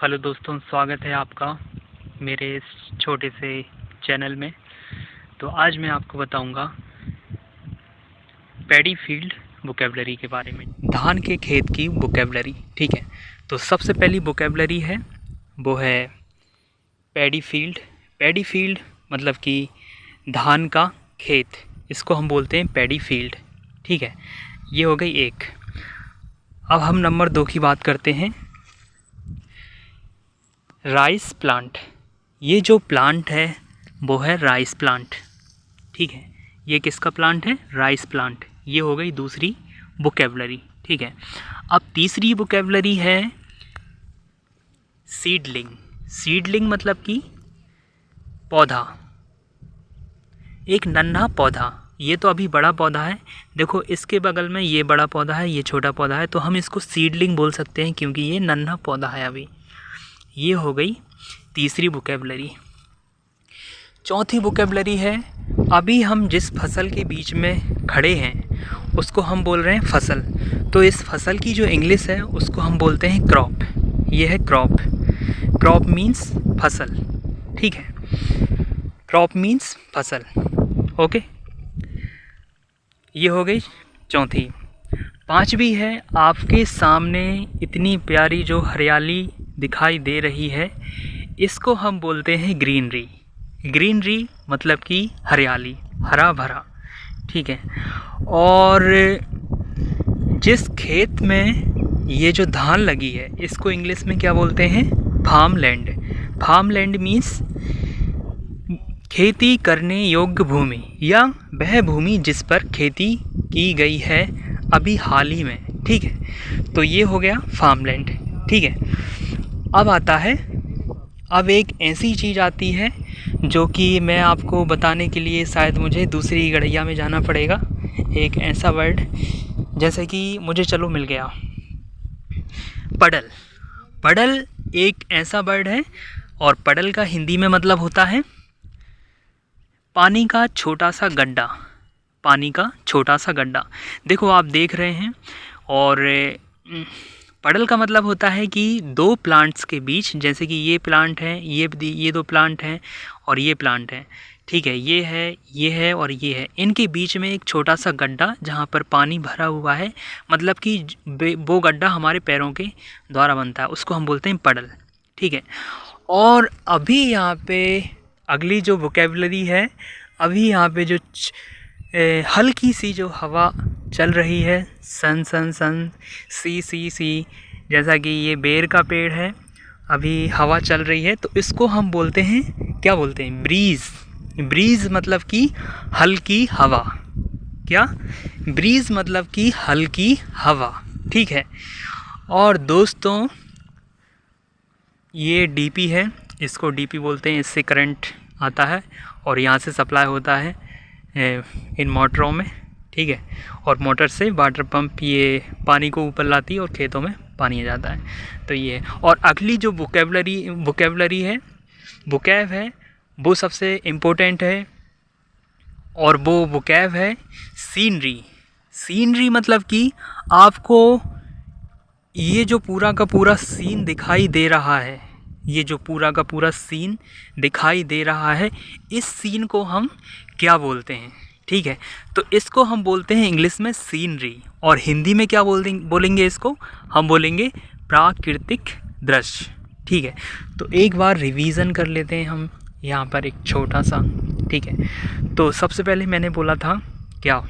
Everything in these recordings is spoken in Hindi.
हेलो दोस्तों, स्वागत है आपका मेरे इस छोटे से चैनल में। तो आज मैं आपको बताऊंगा पैडी फील्ड वोकेबलरी के बारे में, धान के खेत की वोकेबलरी। ठीक है, तो सबसे पहली वोकेबलरी है वो है पैडी फील्ड। पैडी फील्ड मतलब कि धान का खेत, इसको हम बोलते हैं पैडी फील्ड। ठीक है, ये हो गई एक। अब हम नंबर 2 की बात करते हैं, राइस प्लांट। ये जो प्लांट है वो है राइस प्लांट। ठीक है, ये किसका प्लांट है? Rice plant. ये हो गई दूसरी वोकेबलरी। ठीक है, अब तीसरी वोकेबलरी है सीडलिंग। सीडलिंग मतलब कि पौधा, एक नन्हा पौधा। ये तो अभी बड़ा पौधा है, देखो इसके बगल में ये बड़ा पौधा है, ये छोटा पौधा है, तो हम इसको सीडलिंग बोल सकते हैं क्योंकि ये नन्हा पौधा है अभी। ये हो गई तीसरी वोकेबलरी। चौथी वोकेबलरी है, अभी हम जिस फसल के बीच में खड़े हैं उसको हम बोल रहे हैं फसल। तो इस फसल की जो इंग्लिश है उसको हम बोलते हैं क्रॉप। ये है क्रॉप। क्रॉप मीन्स फसल। ठीक है, क्रॉप मीन्स फसल। ओके, ये हो गई चौथी। पांचवी है, आपके सामने इतनी प्यारी जो हरियाली दिखाई दे रही है, इसको हम बोलते हैं ग्रीनरी। ग्रीनरी मतलब कि हरियाली, हरा भरा। ठीक है, और जिस खेत में ये जो धान लगी है इसको इंग्लिश में क्या बोलते हैं? फार्मलैंड। फार्मलैंड मीन्स खेती करने योग्य भूमि या वह भूमि जिस पर खेती की गई है अभी हाल ही में। ठीक है, तो ये हो गया फार्मलैंड। ठीक है, अब आता है, अब एक ऐसी चीज़ आती है जो कि मैं आपको बताने के लिए शायद मुझे दूसरी गढ़िया में जाना पड़ेगा। एक ऐसा वर्ड जैसे कि मुझे चलो मिल गया, पडल। पडल एक ऐसा वर्ड है और पडल का हिंदी में मतलब होता है पानी का छोटा सा गड्ढा। पानी का छोटा सा गड्ढा। देखो आप देख रहे हैं, और पडल का मतलब होता है कि दो प्लांट्स के बीच, जैसे कि ये प्लांट है, ये दो प्लांट हैं और ये प्लांट है। ठीक है, ये है और ये है, इनके बीच में एक छोटा सा गड्ढा जहाँ पर पानी भरा हुआ है, मतलब कि वो गड्ढा हमारे पैरों के द्वारा बनता है, उसको हम बोलते हैं पडल। ठीक है, और अभी यहाँ पे अगली जो वोकेबलरी है, अभी यहाँ पे जो हल्की सी जो हवा चल रही है, सन सन सन सी, जैसा कि ये बेर का पेड़ है, अभी हवा चल रही है, तो इसको हम बोलते हैं, क्या बोलते हैं? ब्रीज़। ब्रीज़ मतलब कि हल्की हवा। क्या? ब्रीज़ मतलब कि हल्की हवा। ठीक है, और दोस्तों ये डीपी है, इसको डीपी बोलते हैं, इससे करंट आता है और यहाँ से सप्लाई होता है इन मोटरों में। ठीक है, और मोटर से वाटर पंप ये पानी को ऊपर लाती है और खेतों में पानी आ जाता है। तो ये, और अगली जो वोकेबलरी है, वोकैब है, वो सबसे इम्पोर्टेंट है, और वो वोकैब है सीनरी। सीनरी मतलब कि आपको ये जो पूरा का पूरा सीन दिखाई दे रहा है, ये जो पूरा का पूरा सीन दिखाई दे रहा है, इस सीन को हम क्या बोलते हैं? ठीक है, तो इसको हम बोलते हैं इंग्लिश में सीनरी, और हिंदी में क्या बोलेंगे इसको? हम बोलेंगे प्राकृतिक दृश्य। ठीक है, तो एक बार रिवीजन कर लेते हैं हम यहाँ पर एक छोटा सा। ठीक है, तो सबसे पहले मैंने बोला था क्या?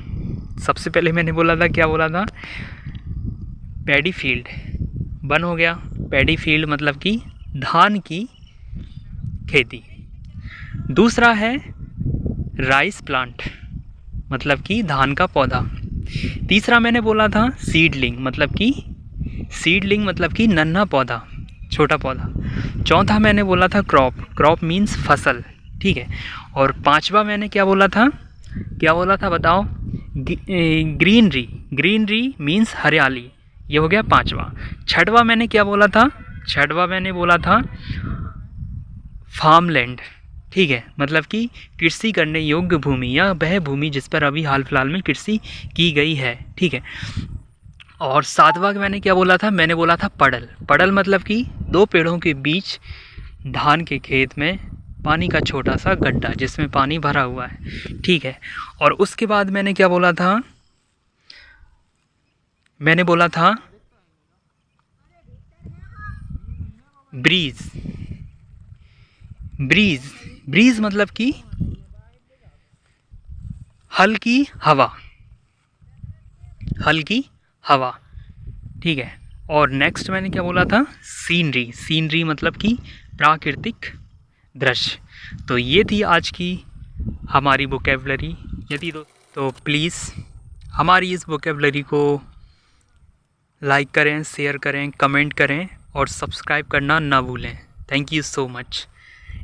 क्या बोला था? पैडी फील्ड बन हो गया। पैडी फील्ड मतलब कि धान की खेती। दूसरा है राइस प्लांट, मतलब कि धान का पौधा। तीसरा मैंने बोला था सीडलिंग, मतलब कि नन्हा पौधा, छोटा पौधा। चौथा मैंने बोला था क्रॉप। क्रॉप मीन्स फसल। ठीक है, और पांचवा मैंने क्या बोला था बताओ? ग्रीनरी। ग्रीनरी मीन्स हरियाली। ये हो गया पांचवा। छठवा मैंने क्या बोला था? फार्मलैंड। ठीक है, मतलब कि कृषि करने योग्य भूमि या वह भूमि जिस पर अभी हाल फिलहाल में कृषि की गई है। ठीक है, और सातवां मैंने क्या बोला था, मैंने बोला था पड़ल। पड़ल मतलब कि दो पेड़ों के बीच धान के खेत में पानी का छोटा सा गड्ढा जिसमें पानी भरा हुआ है, ठीक है। और उसके बाद मैंने क्या बोला था, मैंने बोला था ब्रीज। ब्रीज ब्रीज मतलब कि हल्की हवा, हल्की हवा, ठीक है। और नेक्स्ट मैंने क्या बोला था, सीनरी। सीनरी मतलब कि प्राकृतिक दृश्य। तो ये थी आज की हमारी वोकेबलरी। यदि तो प्लीज़ हमारी इस वोकेबलरी को लाइक करें, शेयर करें, कमेंट करें और सब्सक्राइब करना ना भूलें। Thank you so much.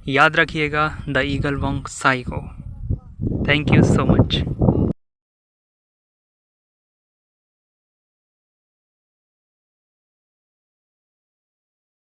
याद रखिएगा द ईगल वोंग साई को। Thank you so much.